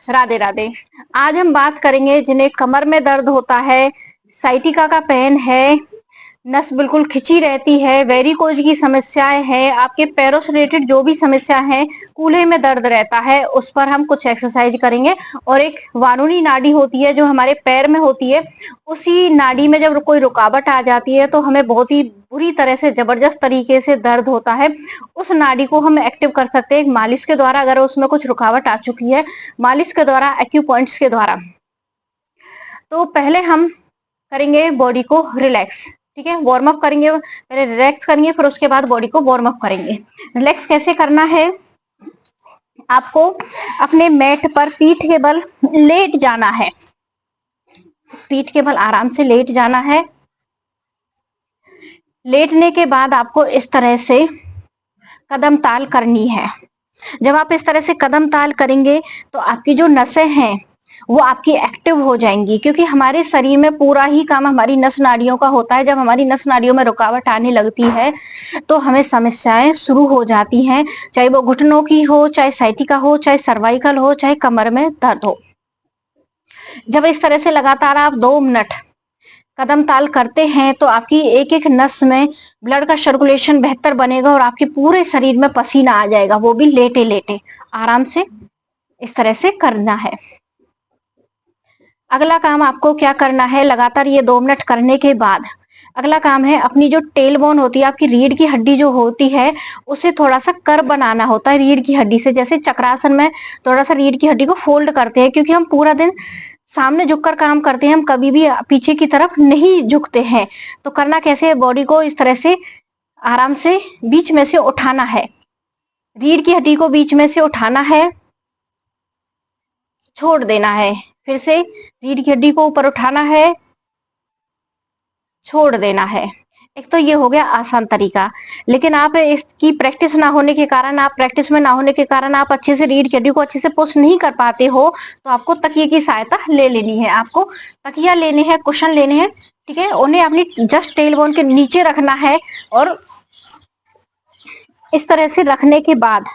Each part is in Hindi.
राधे राधे। आज हम बात करेंगे जिन्हें कमर में दर्द होता है, साइटिका का पेन है, नस बिल्कुल खिंची रहती है, वेरिकोज की समस्याएं हैं, आपके पैरों से रिलेटेड जो भी समस्या है, कूल्हे में दर्द रहता है, उस पर हम कुछ एक्सरसाइज करेंगे। और एक वारुणी नाड़ी होती है जो हमारे पैर में होती है, उसी नाड़ी में जब कोई रुकावट आ जाती है तो हमें बहुत ही बुरी तरह से जबरदस्त तरीके से दर्द होता है। उस नाड़ी को हम एक्टिव कर सकते हैं मालिश के द्वारा, अगर उसमें कुछ रुकावट आ चुकी है, मालिश के द्वारा, एक्यूपॉइंट्स के द्वारा। तो पहले हम करेंगे बॉडी को रिलैक्स, ठीक है, वार्म अप करेंगे, पहले रिलैक्स करेंगे, फिर उसके बाद बॉडी को वार्म अप करेंगे। रिलैक्स कैसे करना है, आपको अपने मैट पर पीठ के बल लेट जाना है, पीठ के बल आराम से लेट जाना है। लेटने के बाद आपको इस तरह से कदम ताल करनी है। जब आप इस तरह से कदम ताल करेंगे तो आपकी जो नसें हैं वो आपकी एक्टिव हो जाएंगी, क्योंकि हमारे शरीर में पूरा ही काम हमारी नस नाड़ियों का होता है। जब हमारी नस नाड़ियों में रुकावट आने लगती है तो हमें समस्याएं शुरू हो जाती हैं, चाहे वो घुटनों की हो, चाहे साइटिका हो, चाहे सर्वाइकल हो, चाहे कमर में दर्द हो। जब इस तरह से लगातार आप 2 मिनट कदम ताल करते हैं तो आपकी एक एक नस में ब्लड का सर्कुलेशन बेहतर बनेगा और आपके पूरे शरीर में पसीना आ जाएगा, वो भी लेटे लेटे आराम से। इस तरह से करना है। अगला काम आपको क्या करना है, लगातार ये 2 मिनट करने के बाद अगला काम है, अपनी जो टेल बोन होती है, आपकी रीढ़ की हड्डी जो होती है, उसे थोड़ा सा कर्व बनाना होता है रीढ़ की हड्डी से। जैसे चक्रासन में थोड़ा सा रीढ़ की हड्डी को फोल्ड करते हैं, क्योंकि हम पूरा दिन सामने झुककर काम करते हैं, हम कभी भी पीछे की तरफ नहीं झुकते हैं। तो करना कैसे है, बॉडी को इस तरह से आराम से बीच में से उठाना है, रीढ़ की हड्डी को बीच में से उठाना है, छोड़ देना है, फिर से रीढ़ की हड्डी को ऊपर उठाना है, छोड़ देना है। एक तो ये हो गया आसान तरीका, लेकिन आप इसकी प्रैक्टिस ना होने के कारण, आप प्रैक्टिस में ना होने के कारण आप अच्छे से रीढ़ की हड्डी को अच्छे से पुश नहीं कर पाते हो, तो आपको तकिए की सहायता ले लेनी है। आपको तकिया लेने हैं, कुशन लेने हैं, ठीक है, उन्हें अपनी जस्ट टेल बोन के नीचे रखना है और इस तरह से रखने के बाद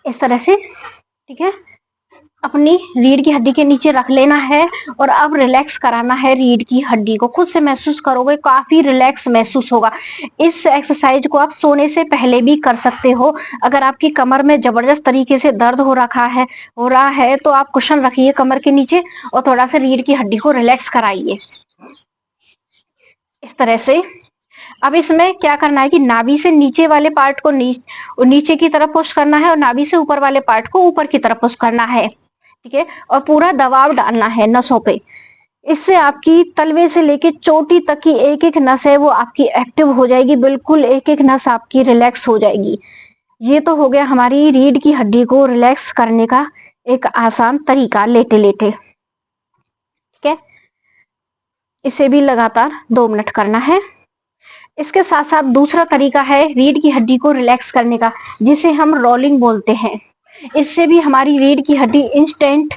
इस तरह से, ठीक है, अपनी रीढ़ की हड्डी के नीचे रख लेना है और अब रिलैक्स कराना है रीढ़ की हड्डी को। खुद से महसूस करोगे, काफी रिलैक्स महसूस होगा। इस एक्सरसाइज को आप सोने से पहले भी कर सकते हो। अगर आपकी कमर में जबरदस्त तरीके से दर्द हो रहा है तो आप कुशन रखिए कमर के नीचे और थोड़ा सा रीढ़ की हड्डी को रिलैक्स कराइए इस तरह से। अब इसमें क्या करना है कि नाभि से नीचे वाले पार्ट को नीचे की तरफ पुश करना है और नाभि से ऊपर वाले पार्ट को ऊपर की तरफ पुश करना है, ठीक है, और पूरा दबाव डालना है नसों पे। इससे आपकी तलवे से लेके चोटी तक की एक एक नस है वो आपकी एक्टिव हो जाएगी, बिल्कुल एक एक नस आपकी रिलैक्स हो जाएगी। ये तो हो गया हमारी रीढ़ की हड्डी को रिलैक्स करने का एक आसान तरीका, लेटे लेटे, ठीक है। इसे भी लगातार 2 मिनट करना है। इसके साथ साथ दूसरा तरीका है रीढ़ की हड्डी को रिलैक्स करने का, जिसे हम रोलिंग बोलते हैं। इससे भी हमारी रीढ़ की हड्डी इंस्टेंट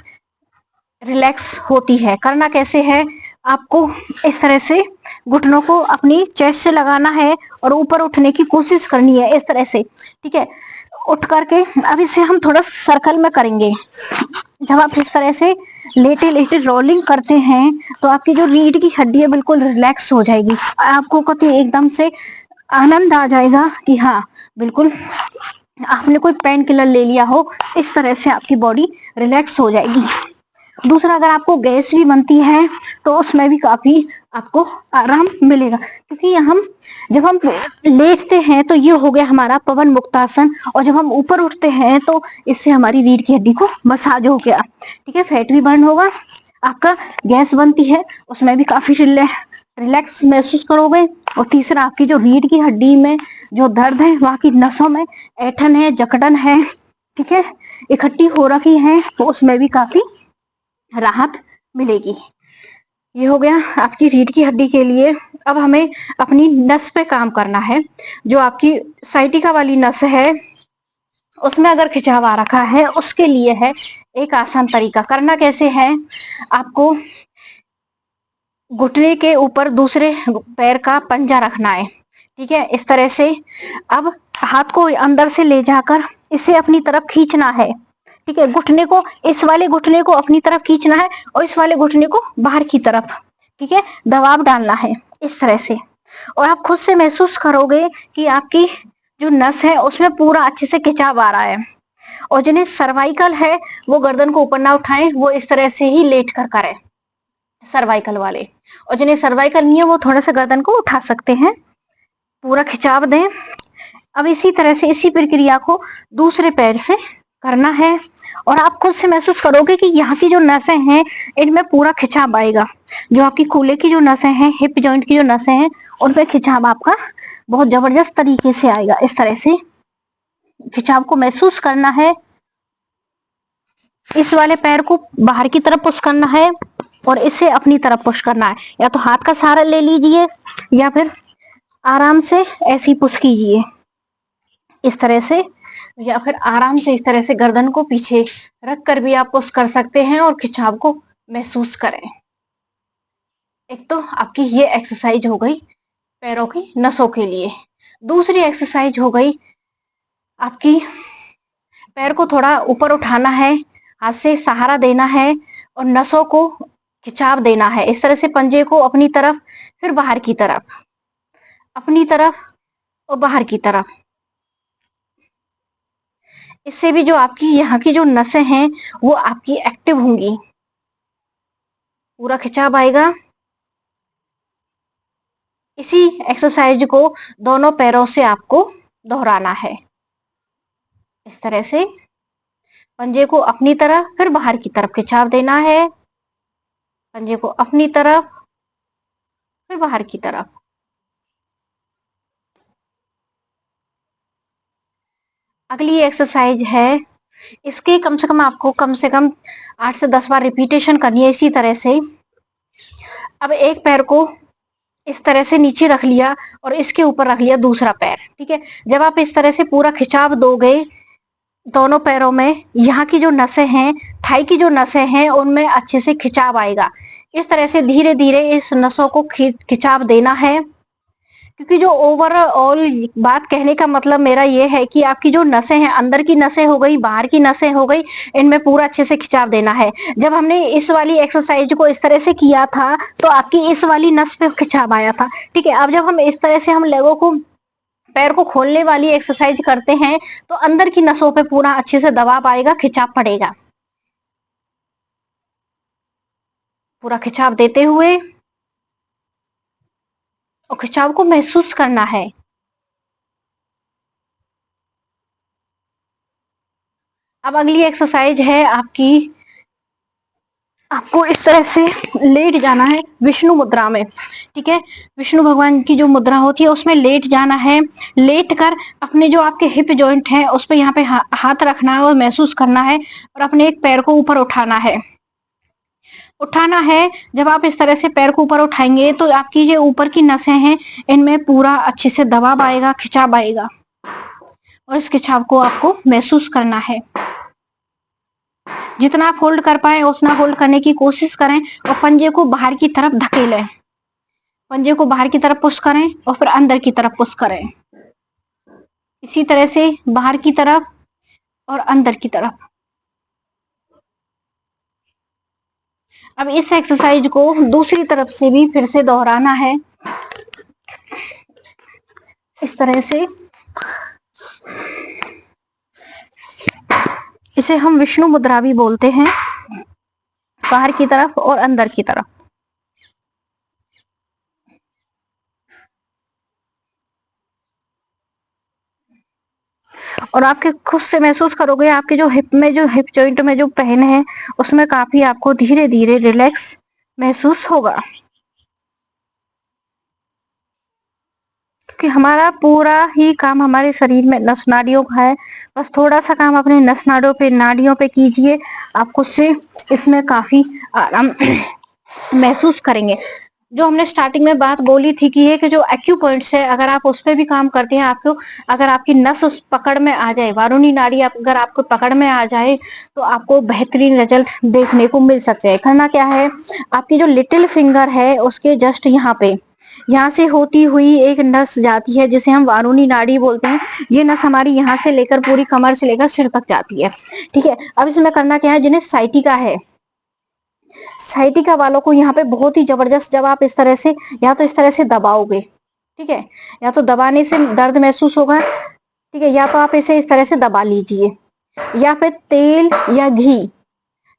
रिलैक्स होती है। करना कैसे है, आपको इस तरह से घुटनों को अपनी चेस्ट से लगाना है और ऊपर उठने की कोशिश करनी है इस तरह से, ठीक है, उठ करके। अब इसे हम थोड़ा सर्कल में करेंगे। जब आप इस तरह से लेटे लेटे रोलिंग करते हैं तो आपकी जो रीढ़ की हड्डी है बिल्कुल रिलैक्स हो जाएगी। आपको कभी एकदम से आनंद आ जाएगा कि हाँ बिल्कुल आपने कोई पेन किलर ले लिया हो, इस तरह से आपकी बॉडी रिलैक्स हो जाएगी। दूसरा, अगर आपको गैस भी बनती है तो उसमें भी काफी आपको आराम मिलेगा, क्योंकि जब हम लेटते हैं तो ये हो गया हमारा पवन मुक्तासन, और जब हम ऊपर उठते हैं तो इससे हमारी रीढ़ की हड्डी को मसाज हो गया, ठीक है, फैट भी बर्न होगा, आपका गैस बनती है उसमें भी काफी रिलैक्स महसूस करोगे। और तीसरा, आपकी जो रीढ़ की हड्डी में जो दर्द है, वहां की नसों में ऐठन है, जकड़न है, ठीक है, इकट्ठी हो रखी है, तो उसमें भी काफी राहत मिलेगी। ये हो गया आपकी रीढ़ की हड्डी के लिए। अब हमें अपनी नस पे काम करना है। जो आपकी साइटिका वाली नस है उसमें अगर खिंचाव आ रखा है, उसके लिए है एक आसान तरीका। करना कैसे है, आपको घुटने के ऊपर दूसरे पैर का पंजा रखना है, ठीक है, इस तरह से। अब हाथ को अंदर से ले जाकर इसे अपनी तरफ खींचना है। ठीक है, घुटने को, इस वाले घुटने को अपनी तरफ खींचना है और इस वाले घुटने को बाहर की तरफ, ठीक है, दबाव डालना है इस तरह से। और आप खुद से महसूस करोगे कि आपकी जो नस है उसमें पूरा अच्छे से खिंचाव आ रहा है। और जिन्हें सर्वाइकल है वो गर्दन को ऊपर ना उठाएं, वो इस तरह से ही लेट कर करें, सर्वाइकल वाले। और जिन्हें सर्वाइकल नहीं है वो थोड़ा सा गर्दन को उठा सकते हैं, पूरा खिंचाव दें। अब इसी तरह से इसी प्रक्रिया को दूसरे पैर से करना है। और आप खुद से महसूस करोगे कि यहाँ की जो नसें हैं इनमें पूरा खिंचाव आएगा। जो आपकी कूल्हे की जो नसें हैं, हिप जॉइंट की जो नसें हैं, उनपे खिंचाव आपका बहुत जबरदस्त तरीके से आएगा। इस तरह से खिंचाव को महसूस करना है। इस वाले पैर को बाहर की तरफ पुश करना है और इसे अपनी तरफ पुश करना है। या तो हाथ का सहारा ले लीजिए या फिर आराम से ऐसी पुश कीजिए इस तरह से, या फिर आराम से इस तरह से गर्दन को पीछे रख कर भी आप पुश कर सकते हैं और खिंचाव को महसूस करें। एक तो आपकी ये एक्सरसाइज हो गई पैरों की नसों के लिए। दूसरी एक्सरसाइज हो गई आपकी, पैर को थोड़ा ऊपर उठाना है, हाथ से सहारा देना है और नसों को खिंचाव देना है। इस तरह से पंजे को अपनी तरफ फिर बाहर की तरफ, अपनी तरफ और बाहर की तरफ। इससे भी जो आपकी यहाँ की जो नसें हैं वो आपकी एक्टिव होंगी, पूरा खिंचाव आएगा। इसी एक्सरसाइज को दोनों पैरों से आपको दोहराना है। इस तरह से पंजे को अपनी तरफ फिर बाहर की तरफ खिंचाव देना है, पंजे को अपनी तरफ फिर बाहर की तरफ। अगली एक्सरसाइज है, इसके कम से कम आपको कम से कम 8 से 10 बार रिपीटेशन करनी है इसी तरह से। अब एक पैर को इस तरह से नीचे रख लिया और इसके ऊपर रख लिया दूसरा पैर। ठीक है, जब आप इस तरह से पूरा खिंचाव दोगे दोनों पैरों में, यहाँ की जो नसें हैं, थाई की जो नसें हैं, उनमें अच्छे से खिंचाव आएगा। इस तरह से धीरे धीरे इस नसों को खिंचाव देना है। क्योंकि जो ओवरऑल बात कहने का मतलब मेरा ये है कि आपकी जो नसें हैं, अंदर की नसें हो गई, बाहर की नसें हो गई, इनमें पूरा अच्छे से खिंचाव देना है। जब हमने इस वाली एक्सरसाइज को इस तरह से किया था तो आपकी इस वाली नस पे खिंचाव आया था। ठीक है, अब जब हम इस तरह से हम लेगों को, पैर को खोलने वाली एक्सरसाइज करते हैं तो अंदर की नसों पे पूरा अच्छे से दबाव आएगा, खिंचाव पड़ेगा। पूरा खिंचाव देते हुए और खिंचाव को महसूस करना है। अब अगली एक्सरसाइज है आपकी, आपको इस तरह से लेट जाना है विष्णु मुद्रा में। ठीक है, विष्णु भगवान की जो मुद्रा होती है उसमें लेट जाना है। लेट कर अपने जो आपके हिप जॉइंट है उस पर यहाँ पे हाथ रखना है और महसूस करना है और अपने एक पैर को ऊपर उठाना है। उठाना है, जब आप इस तरह से पैर को ऊपर उठाएंगे तो आपकी जो ऊपर की नसें हैं इनमें पूरा अच्छे से दबाव आएगा, खिंचाव आएगा और इस खिंचाव को आपको महसूस करना है। जितना आप होल्ड कर पाए उतना होल्ड करने की कोशिश करें और पंजे को बाहर की तरफ धकेलें। पंजे को बाहर की तरफ पुश करें और फिर अंदर की तरफ पुश करें, इसी तरह से बाहर की तरफ और अंदर की तरफ। अब इस एक्सरसाइज को दूसरी तरफ से भी फिर से दोहराना है इस तरह से। इसे हम विष्णु मुद्रा भी बोलते हैं, बाहर की तरफ और अंदर की तरफ। और आपके खुद से महसूस करोगे आपके जो हिप में, जो हिप जॉइंट में जो पेन है उसमें काफी आपको धीरे धीरे रिलैक्स महसूस होगा। कि हमारा पूरा ही काम हमारे शरीर में नस नाड़ियों का है, बस थोड़ा सा काम अपने नस नाड़ियों पे कीजिए, आप खुद से इसमें काफी आराम महसूस करेंगे। जो हमने स्टार्टिंग में बात बोली थी कि ये कि जो एक्यू पॉइंट्स है, अगर आप उस पर भी काम करते हैं, आपको अगर आपकी नस उस पकड़ में आ जाए, वारुणी नाड़ी अगर आपको पकड़ में आ जाए तो आपको बेहतरीन रिजल्ट देखने को मिल सकते हैं। करना क्या है, आपकी जो लिटिल फिंगर है उसके जस्ट यहाँ पे यहाँ से होती हुई एक नस जाती है जिसे हम वारुणी नाड़ी बोलते हैं। ये नस हमारी यहाँ से लेकर पूरी कमर से लेकर सिर तक जाती है। ठीक है, अब इसमें करना क्या है, जिन्हें साइटिका है, साइटिका वालों को यहाँ पे बहुत ही जबरदस्त, जब आप इस तरह से या तो इस तरह से दबाओगे, ठीक है, या तो दबाने से दर्द महसूस होगा, ठीक है, या तो आप इसे इस तरह से दबा लीजिए, या फिर तेल या घी,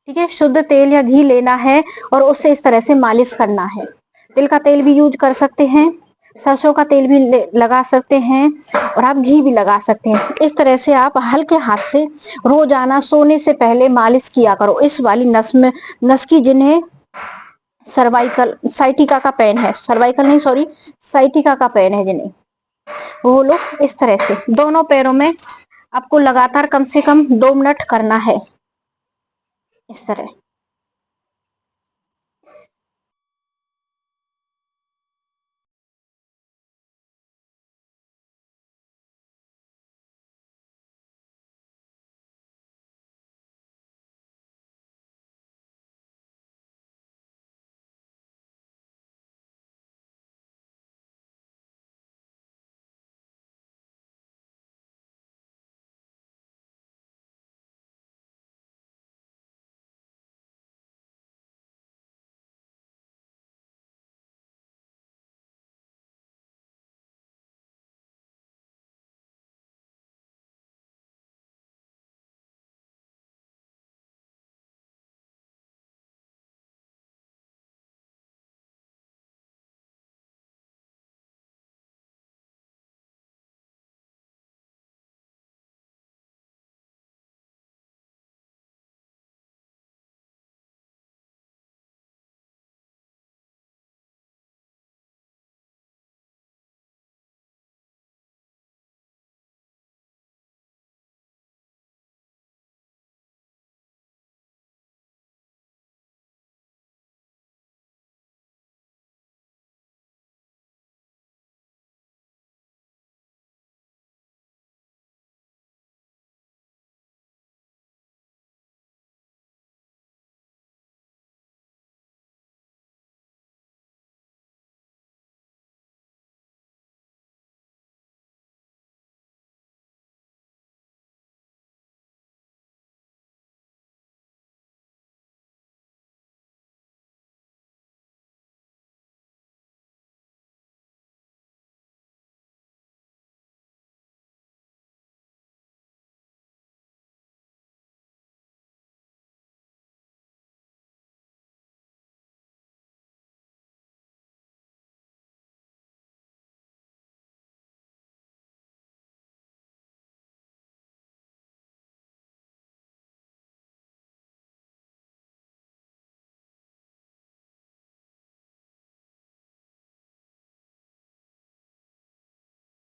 ठीक है, शुद्ध तेल या घी लेना है और उससे इस तरह से मालिश करना है। तिल का तेल भी यूज कर सकते हैं, सरसों का तेल भी लगा सकते हैं, और आप घी भी लगा सकते हैं। इस तरह से आप हल्के हाथ से रोजाना सोने से पहले मालिश किया करो इस वाली नस में, नस की, जिन्हें सर्वाइकल साइटिका का पेन है, सर्वाइकल नहीं सॉरी, साइटिका का पेन है जिन्हें, वो लोग इस तरह से दोनों पैरों में आपको लगातार कम से कम 2 मिनट करना है इस तरह।